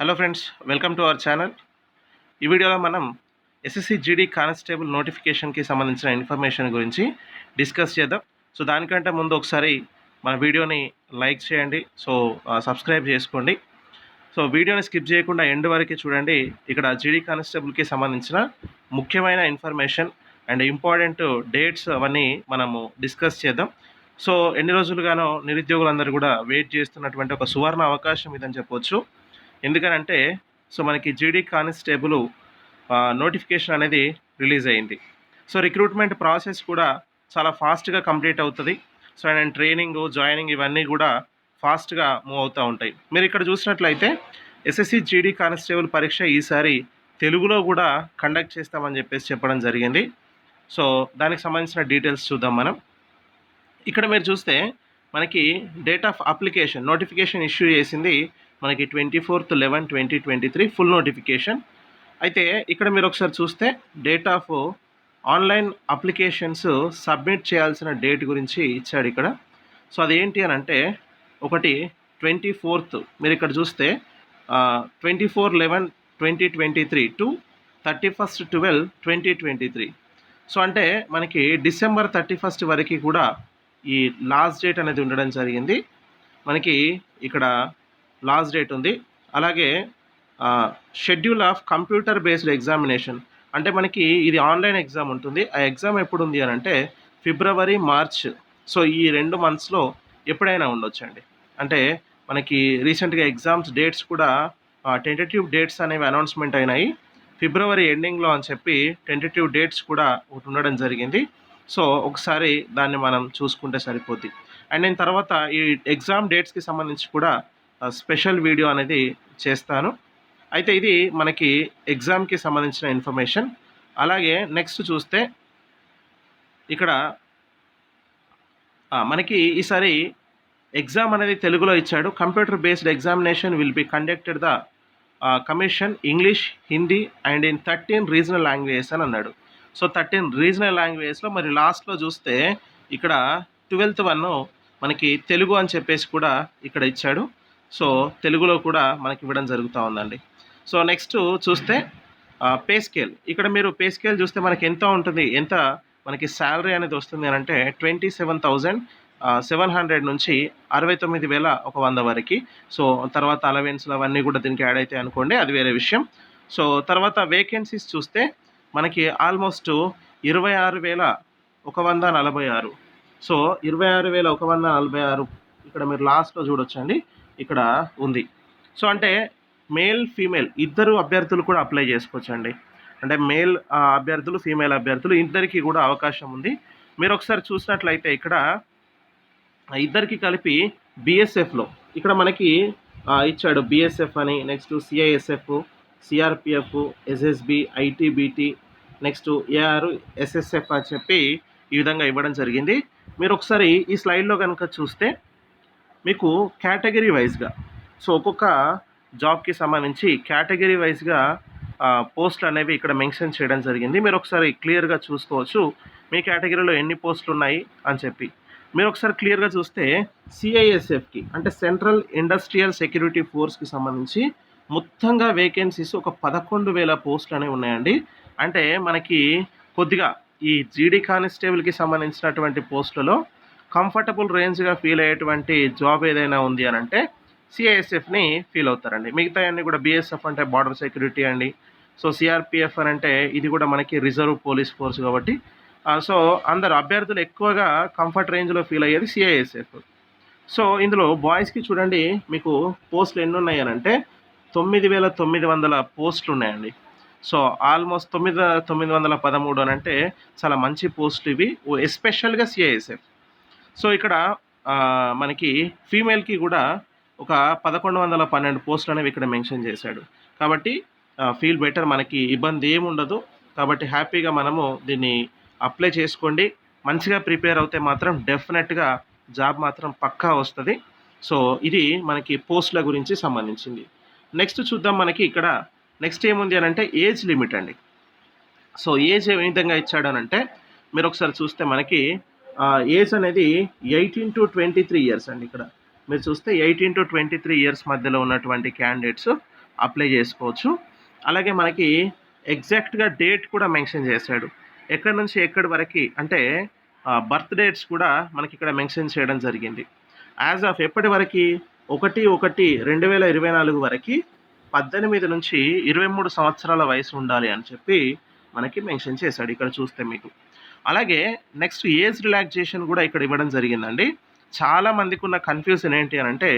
Hello friends, welcome to our channel. ఈ వీడియోలో మనం ఎస్ఎస్సి జీడీ కానిస్టేబుల్ నోటిఫికేషన్కి సంబంధించిన ఇన్ఫర్మేషన్ గురించి డిస్కస్ చేద్దాం. సో దానికంటే ముందు ఒకసారి మన వీడియోని లైక్ చేయండి, సబ్స్క్రైబ్ చేసుకోండి. సో వీడియోని స్కిప్ చేయకుండా ఎండ్ వరకు చూడండి. ఇక్కడ జీడీ కానిస్టేబుల్కి సంబంధించిన ముఖ్యమైన ఇన్ఫర్మేషన్ అండ్ ఇంపార్టెంట్ డేట్స్ అవన్నీ మనము డిస్కస్ చేద్దాం. సో ఎన్ని రోజులుగానో నిరుద్యోగులందరూ కూడా వెయిట్ చేస్తున్నటువంటి ఒక సువర్ణ అవకాశం ఇదని చెప్పొచ్చు. ఎందుకనంటే మనకి జీడీ కానిస్టేబుల్ నోటిఫికేషన్ అనేది రిలీజ్ అయింది. సో రిక్రూట్మెంట్ ప్రాసెస్ కూడా చాలా ఫాస్ట్గా కంప్లీట్ అవుతుంది. సో అండ్ ట్రైనింగ్, జాయినింగ్ ఇవన్నీ కూడా ఫాస్ట్గా మూవ్ అవుతూ ఉంటాయి. మీరు ఇక్కడ చూసినట్లయితే ఎస్ఎస్సి జీడీ కానిస్టేబుల్ పరీక్ష ఈసారి తెలుగులో కూడా కండక్ట్ చేస్తామని చెప్పడం జరిగింది. సో దానికి సంబంధించిన డీటెయిల్స్ చూద్దాం మనం. ఇక్కడ మీరు చూస్తే మనకి date of application notification issue చేసింది మనకి 24/11/2023 ఫుల్ నోటిఫికేషన్. అయితే ఇక్కడ మీరు ఒకసారి చూస్తే date of online applications submit చేయాల్సిన డేట్ గురించి ఇచ్చాడు ఇక్కడ. సో అదేంటి అని అంటే ఒకటి 24th, మీరు ఇక్కడ చూస్తే 24/11/2023 టు 31/12/2023. సో అంటే మనకి December 31 వరకు కూడా ఈ లాస్ట్ డేట్ అనేది ఉండడం జరిగింది. మనకి ఇక్కడ లాస్ట్ డేట్ ఉంది. అలాగే schedule of computer based examination అంటే మనకి ఇది ఆన్లైన్ ఎగ్జామ్ ఉంటుంది. ఆ ఎగ్జామ్ ఎప్పుడు ఉంది అని అంటే ఫిబ్రవరి, మార్చ్. సో ఈ 2 monthsలో ఎప్పుడైనా ఉండొచ్చండి. అంటే మనకి రీసెంట్గా ఎగ్జామ్స్ డేట్స్ కూడా టెంటేటివ్ డేట్స్ అనేవి అనౌన్స్మెంట్ అయినాయి. ఫిబ్రవరి ఎండింగ్లో అని చెప్పి టెంటేటివ్ డేట్స్ కూడా ఒకటి ఉండడం జరిగింది. సో ఒకసారి దాన్ని మనం చూసుకుంటే సరిపోద్ది. అండ్ నేను తర్వాత ఈ ఎగ్జామ్ డేట్స్కి సంబంధించి కూడా స్పెషల్ వీడియో అనేది చేస్తాను. అయితే ఇది మనకి ఎగ్జామ్కి సంబంధించిన ఇన్ఫర్మేషన్. అలాగే నెక్స్ట్ చూస్తే ఇక్కడ మనకి ఈసారి ఎగ్జామ్ అనేది తెలుగులో ఇచ్చాడు. Computer based examination will be conducted the commission English, Hindi and in 13 regional languages అని అన్నాడు. సో 13 రీజనల్ లాంగ్వేజెస్లో మరి లాస్ట్లో చూస్తే ఇక్కడ 12th one మనకి తెలుగు అని చెప్పేసి కూడా ఇక్కడ ఇచ్చాడు. సో తెలుగులో కూడా మనకి ఇవ్వడం జరుగుతూ ఉందండి. సో నెక్స్ట్ చూస్తే పే స్కేల్. ఇక్కడ మీరు పే స్కేల్ చూస్తే మనకి ఎంత ఉంటుంది, ఎంత మనకి శాలరీ అనేది వస్తుంది అని అంటే 27,700 నుంచి 69,100 వరకు. సో తర్వాత అలవెన్స్లు అవన్నీ కూడా దీనికి యాడ్ అయితే అనుకోండి, అది వేరే విషయం. సో తర్వాత వేకెన్సీస్ చూస్తే మనకి ఆల్మోస్ట్ 26,146. సో 26,146 ఇక్కడ మీరు లాస్ట్లో చూడొచ్చండి, ఇక్కడ ఉంది. సో అంటే మేల్, ఫీమేల్ ఇద్దరు అభ్యర్థులు కూడా అప్లై చేసుకోవచ్చండి. అంటే మేల్ అభ్యర్థులు, ఫీమేల్ అభ్యర్థులు ఇద్దరికి కూడా అవకాశం ఉంది. మీరు ఒకసారి చూసినట్లయితే ఇక్కడ ఇద్దరికి కలిపి బీఎస్ఎఫ్లో ఇక్కడ మనకి ఇచ్చాడు బీఎస్ఎఫ్ అని, next CISF, CRPF, SSB, ITBT, next AR, SSF అని చెప్పి ఈ విధంగా ఇవ్వడం జరిగింది. మీరు ఒకసారి ఈ స్లైడ్లో కనుక చూస్తే మీకు కేటగిరీ వైజ్గా, సో ఒక్కొక్క జాబ్కి సంబంధించి కేటగిరీ వైజ్గా పోస్టులు అనేవి ఇక్కడ మెన్షన్ చేయడం జరిగింది. మీరు ఒకసారి క్లియర్గా చూసుకోవచ్చు మీ కేటగిరీలో ఎన్ని పోస్టులు ఉన్నాయి అని చెప్పి. మీరు ఒకసారి క్లియర్గా చూస్తే సిఐఎస్ఎఫ్కి అంటే సెంట్రల్ ఇండస్ట్రియల్ సెక్యూరిటీ ఫోర్స్కి సంబంధించి మొత్తంగా వేకెన్సీస్ ఒక 11,000 పోస్టులు అనేవి ఉన్నాయండి. అంటే మనకి కొద్దిగా ఈ జీడీ కానిస్టేబుల్కి సంబంధించినటువంటి పోస్టులలో కంఫర్టబుల్ రేంజ్గా ఫీల్ అయ్యేటువంటి జాబ్ ఏదైనా ఉంది అని అంటే సిఐఎస్ఎఫ్ని ఫీల్ అవుతారండి. మిగతా అన్నీ కూడా బీఎస్ఎఫ్ అంటే బార్డర్ సెక్యూరిటీ అండి. సో సిఆర్పిఎఫ్ అని అంటే ఇది కూడా మనకి రిజర్వ్ పోలీస్ ఫోర్స్ కాబట్టి సో అందరు అభ్యర్థులు ఎక్కువగా కంఫర్ట్ రేంజ్లో ఫీల్ అయ్యేది సిఐఎస్ఎఫ్. సో ఇందులో బాయ్స్కి చూడండి మీకు పోస్టులు ఎన్ని ఉన్నాయి అని అంటే 9,900 పోస్టులు ఉన్నాయండి. సో ఆల్మోస్ట్ 9,913 అని అంటే చాలా మంచి పోస్టులు ఇవి, ఎస్పెషల్గా సిఐఎస్ఎఫ్. సో ఇక్కడ మనకి ఫీమేల్కి కూడా ఒక 1,112 పోస్టులు అనేవి ఇక్కడ మెన్షన్ చేశాడు. కాబట్టి ఫీల్ బెటర్, మనకి ఇబ్బంది ఏమి ఉండదు. కాబట్టి హ్యాపీగా మనము దీన్ని అప్లై చేసుకోండి. మంచిగా ప్రిపేర్ అవుతే మాత్రం డెఫినెట్గా జాబ్ మాత్రం పక్కా వస్తుంది. సో ఇది మనకి పోస్టుల గురించి సంబంధించింది. నెక్స్ట్ చూద్దాం. మనకి ఇక్కడ నెక్స్ట్ ఏముంది అని అంటే ఏజ్ లిమిట్ అండి. సో ఏజ్ ఏ విధంగా ఇచ్చాడు అని అంటే మీరు ఒకసారి చూస్తే మనకి ఏజ్ అనేది 18 to 23 years అండి. ఇక్కడ మీరు చూస్తే 18 to 23 years మధ్యలో ఉన్నటువంటి క్యాండిడేట్స్ అప్లై చేసుకోవచ్చు. అలాగే మనకి ఎగ్జాక్ట్‌గా డేట్ కూడా మెన్షన్ చేశాడు. ఎక్కడి నుంచి ఎక్కడి వరకి అంటే బర్త్ డేట్స్ కూడా మనకిక్కడ మెన్షన్ చేయడం జరిగింది. యాజ్ ఆఫ్ ఎప్పటి వరకి 1/1/2024 వరకి 18-23 సంవత్సరాల వయసు ఉండాలి అని చెప్పి మనకి మెన్షన్ చేశాడు ఇక్కడ చూస్తే మీకు. అలాగే నెక్స్ట్ ఏజ్ రిలాక్సేషన్ కూడా ఇక్కడ ఇవ్వడం జరిగిందండి. చాలా మందికి ఉన్న కన్ఫ్యూజన్ ఏంటి అని అంటే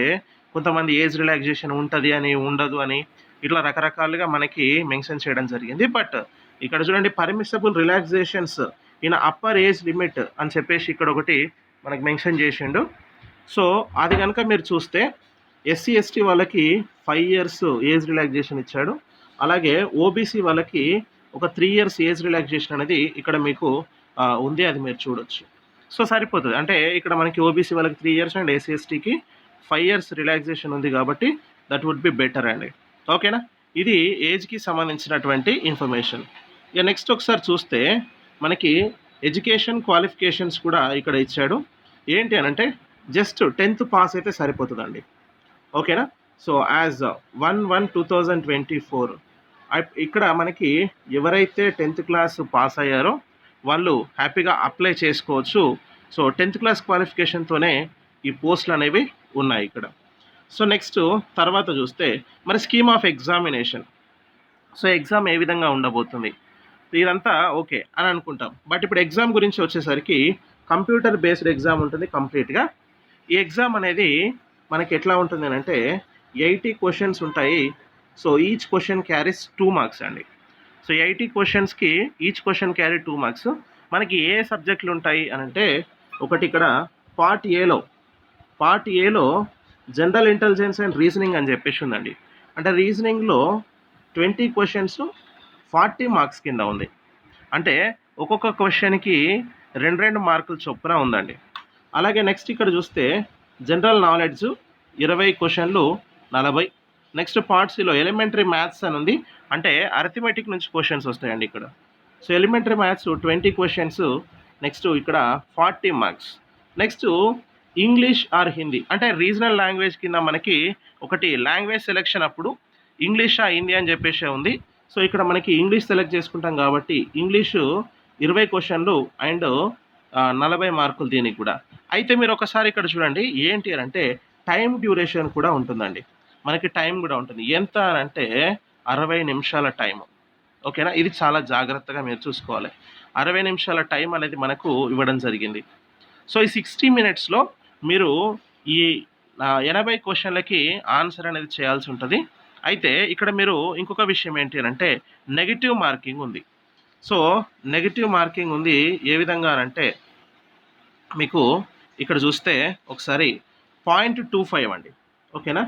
కొంతమంది ఏజ్ రిలాక్సేషన్ ఉంటుంది అని, ఉండదు అని ఇట్లా రకరకాలుగా మనకి మెన్షన్ చేయడం జరిగింది. బట్ ఇక్కడ చూడండి permissible relaxations in upper age limit అని చెప్పేసి ఇక్కడ ఒకటి మనకి మెన్షన్ చేసిండు. సో అది కనుక మీరు చూస్తే ఎస్సీ ఎస్టీ వాళ్ళకి 5 years ఏజ్ రిలాక్సేషన్ ఇచ్చాడు. అలాగే ఓబీసీ వాళ్ళకి ఒక 3 years ఏజ్ రిలాక్సేషన్ అనేది ఇక్కడ మీకు ఉంది, అది మీరు చూడొచ్చు. సో సరిపోతుంది. అంటే ఇక్కడ మనకి ఓబీసీ వాళ్ళకి 3 years అండ్ ఎస్సీ ఎస్టీకి 5 years రిలాక్సేషన్ ఉంది కాబట్టి దట్ వుడ్ బి బెటర్ అండి. ఓకేనా, ఇది ఏజ్కి సంబంధించినటువంటి ఇన్ఫర్మేషన్. ఇక నెక్స్ట్ ఒకసారి చూస్తే మనకి ఎడ్యుకేషన్ క్వాలిఫికేషన్స్ కూడా ఇక్కడ ఇచ్చాడు. ఏంటి అని అంటే జస్ట్ 10th పాస్ అయితే సరిపోతుందండి. ఓకేనా, సో యాజ్ 1/1/2024 ఇక్కడ మనకి ఎవరైతే 10th క్లాస్ పాస్ అయ్యారో వాళ్ళు హ్యాపీగా అప్లై చేసుకోవచ్చు. సో 10th క్లాస్ క్వాలిఫికేషన్తోనే ఈ పోస్టులు అనేవి ఉన్నాయి ఇక్కడ. సో నెక్స్ట్ తర్వాత చూస్తే మరి scheme of examination. So exam ఏ విధంగా ఉండబోతుంది ఇదంతా ఓకే అని అనుకుంటాం. బట్ ఇప్పుడు ఎగ్జామ్ గురించి వచ్చేసరికి కంప్యూటర్ బేస్డ్ ఎగ్జామ్ ఉంటుంది కంప్లీట్గా. ఈ ఎగ్జామ్ అనేది మనకి ఎట్లా ఉంటుంది అని అంటే 80 క్వశ్చన్స్ ఉంటాయి. So each question carries 2 marks అండి. సో 80 క్వశ్చన్స్కి ఈచ్ క్వశ్చన్ క్యారీ 2 marks. మనకి ఏ సబ్జెక్టులు ఉంటాయి అని అంటే ఒకటి ఇక్కడ పార్ట్ ఏలో జనరల్ ఇంటెలిజెన్స్ అండ్ రీజనింగ్ అని చెప్పేసి ఉందండి. అంటే రీజనింగ్లో 20 questions 40 marks కింద ఉంది. అంటే ఒక్కొక్క క్వశ్చన్కి 2 మార్కులు చొప్పున ఉందండి. అలాగే నెక్స్ట్ ఇక్కడ చూస్తే జనరల్ నాలెడ్జ్ 20 క్వశ్చన్లు 40. నెక్స్ట్ పార్ట్స్లో ఎలిమెంటరీ మ్యాథ్స్ అని ఉంది. అంటే అరిథమెటిక్ నుంచి క్వశ్చన్స్ వస్తాయండి ఇక్కడ. So elementary maths 20 questions. Next ఇక్కడ 40 marks. Next English are Hindi అంటే రీజనల్ లాంగ్వేజ్ కింద మనకి ఒకటి లాంగ్వేజ్ సెలెక్షన్ అప్పుడు ఇంగ్లీషా హిందీ అని చెప్పేసి ఉంది. సో ఇక్కడ మనకి ఇంగ్లీష్ సెలెక్ట్ చేసుకుంటాం కాబట్టి ఇంగ్లీషు 20 క్వశ్చన్లు అండ్ 40 మార్కులు దీనికి కూడా. అయితే మీరు ఒకసారి ఇక్కడ చూడండి ఏంటి అని అంటే టైం డ్యూరేషన్ కూడా ఉంటుందండి. మనకి టైం కూడా ఉంటుంది. ఎంత అని అంటే 60 నిమిషాల టైం. ఓకేనా, ఇది చాలా జాగ్రత్తగా మీరు చూసుకోవాలి. 60 నిమిషాల టైం అనేది మనకు ఇవ్వడం జరిగింది. సో ఈ 60 minutesలో మీరు ఈ 80 క్వశ్చన్లకి ఆన్సర్ అనేది చేయాల్సి ఉంటుంది. అయితే ఇక్కడ మీరు ఇంకొక విషయం ఏంటి అని అంటే నెగిటివ్ మార్కింగ్ ఉంది. సో నెగిటివ్ మార్కింగ్ ఉంది ఏ విధంగా అంటే మీకు ఇక్కడ చూస్తే ఒకసారి 0.25 అండి. ఓకేనా,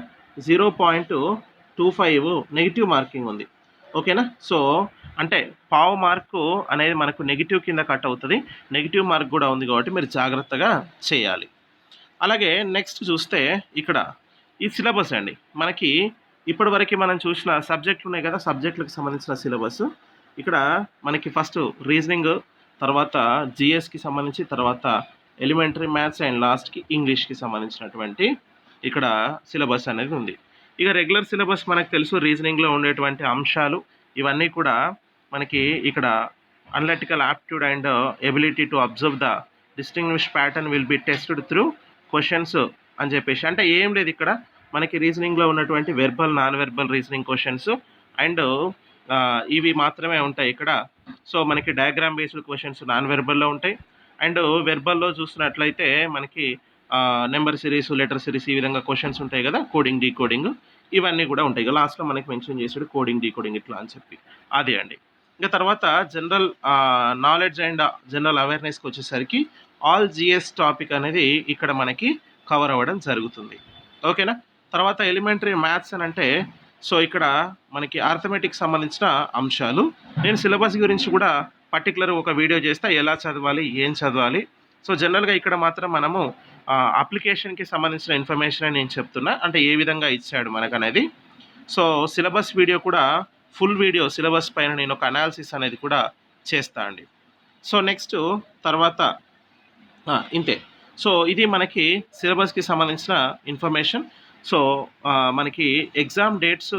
0.25 నెగిటివ్ మార్కింగ్ ఉంది. ఓకేనా, సో అంటే పావు మార్కు అనేది మనకు నెగిటివ్ కింద కట్ అవుతుంది. నెగిటివ్ మార్క్ కూడా ఉంది కాబట్టి మీరు జాగ్రత్తగా చేయాలి. అలాగే నెక్స్ట్ చూస్తే ఇక్కడ ఈ సిలబస్ అండి. మనకి ఇప్పటివరకు మనం చూసిన సబ్జెక్టులు ఉన్నాయి కదా, సబ్జెక్టులకు సంబంధించిన సిలబస్ ఇక్కడ మనకి ఫస్ట్ రీజనింగ్, తర్వాత జిఎస్కి సంబంధించి, తర్వాత ఎలిమెంటరీ మ్యాథ్స్ అండ్ లాస్ట్కి ఇంగ్లీష్కి సంబంధించినటువంటి ఇక్కడ సిలబస్ అనేది ఉంది. ఇక రెగ్యులర్ సిలబస్ మనకు తెలుసు, రీజనింగ్లో ఉండేటువంటి అంశాలు ఇవన్నీ కూడా మనకి ఇక్కడ analytical aptitude and ability to observe the distinguish pattern will be tested through questions అని చెప్పేసి. అంటే ఏం లేదు ఇక్కడ మనకి రీజనింగ్లో ఉన్నటువంటి verbal non verbal reasoning questions and ఇవి మాత్రమే ఉంటాయి ఇక్కడ. సో మనకి డయాగ్రామ్ బేస్డ్ క్వశ్చన్స్ నాన్ వెర్బల్లో ఉంటాయి. అండ్ వెర్బల్లో చూసినట్లయితే మనకి నెంబర్ సిరీస్, లెటర్ సిరీస్ ఈ విధంగా క్వశ్చన్స్ ఉంటాయి కదా, కోడింగ్ డీకోడింగ్ ఇవన్నీ కూడా ఉంటాయి. లాస్ట్లో మనకి మెన్షన్ చేసాడు కోడింగ్ డీకోడింగ్ ఇట్లా అని చెప్పి. అదే అండి. ఇంకా తర్వాత జనరల్ నాలెడ్జ్ అండ్ జనరల్ అవేర్నెస్కి వచ్చేసరికి ఆల్ జిఎస్ టాపిక్ అనేది ఇక్కడ మనకి కవర్ అవ్వడం జరుగుతుంది. ఓకేనా, తర్వాత ఎలిమెంటరీ మ్యాథ్స్ అని అంటే సో ఇక్కడ మనకి అర్థమెటిక్ సంబంధించిన అంశాలు. నేను సిలబస్ గురించి కూడా పర్టికులర్ ఒక వీడియో చేస్తే ఎలా చదవాలి, ఏం చదవాలి. సో జనరల్గా ఇక్కడ మాత్రం మనము అప్లికేషన్కి సంబంధించిన ఇన్ఫర్మేషన్ నేను చెప్తున్నా, అంటే ఏ విధంగా ఇచ్చాడు మనకు అనేది. సో సిలబస్ వీడియో కూడా ఫుల్ వీడియో సిలబస్ పైన నేను ఒక అనాలిసిస్ అనేది కూడా చేస్తా అండి. సో నెక్స్ట్ తర్వాత ఇంతే. సో ఇది మనకి సిలబస్కి సంబంధించిన ఇన్ఫర్మేషన్. సో మనకి ఎగ్జామ్ డేట్స్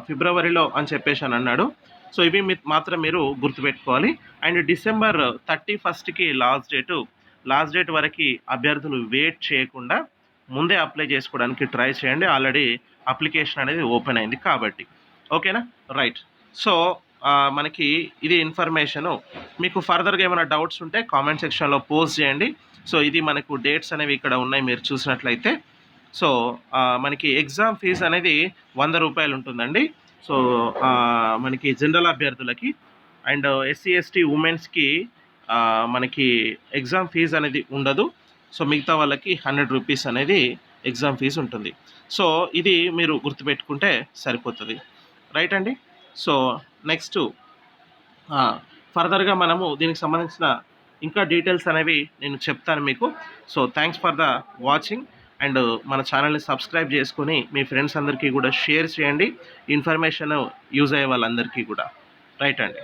ఫిబ్రవరిలో అని చెప్పేసి అని అన్నాడు. సో ఇవి మాత్రం మీరు గుర్తుపెట్టుకోవాలి. అండ్ డిసెంబర్ 31కి లాస్ట్ డేట్ వరకు అభ్యర్థులు వెయిట్ చేయకుండా ముందే అప్లై చేసుకోవడానికి ట్రై చేయండి. ఆల్రెడీ అప్లికేషన్ అనేది ఓపెన్ అయింది కాబట్టి. ఓకేనా? రైట్. సో మనకి ఇది ఇన్ఫర్మేషను. మీకు ఫర్దర్గా ఏమైనా డౌట్స్ ఉంటే కామెంట్ సెక్షన్లో పోస్ట్ చేయండి. సో ఇది మనకు డేట్స్ అనేవి ఇక్కడ ఉన్నాయి మీరు చూసినట్లయితే. సో మనకి ఎగ్జామ్ ఫీజు అనేది 100 రూపాయలు ఉంటుందండి. సో మనకి జనరల్ అభ్యర్థులకి అండ్ ఎస్సీ ఎస్టీ ఉమెన్స్కి మనకి ఎగ్జామ్ ఫీజు అనేది ఉండదు. సో మిగతా వాళ్ళకి 100 రూపీస్ అనేది ఎగ్జామ్ ఫీజు ఉంటుంది. సో ఇది మీరు గుర్తుపెట్టుకుంటే సరిపోతుంది. రైట్ అండి. సో నెక్స్ట్ ఫర్దర్గా మనము దీనికి సంబంధించిన ఇంకా డీటెయిల్స్ అనేవి నేను చెప్తాను మీకు. So thanks for the watching. And మన ఛానల్ని సబ్స్క్రైబ్ చేసుకొని మీ ఫ్రెండ్స్ అందరికీ కూడా షేర్ చేయండి, ఇన్ఫర్మేషన్ యూజ్ అయ్యే వాళ్ళందరికీ కూడా. రైట్ అండి.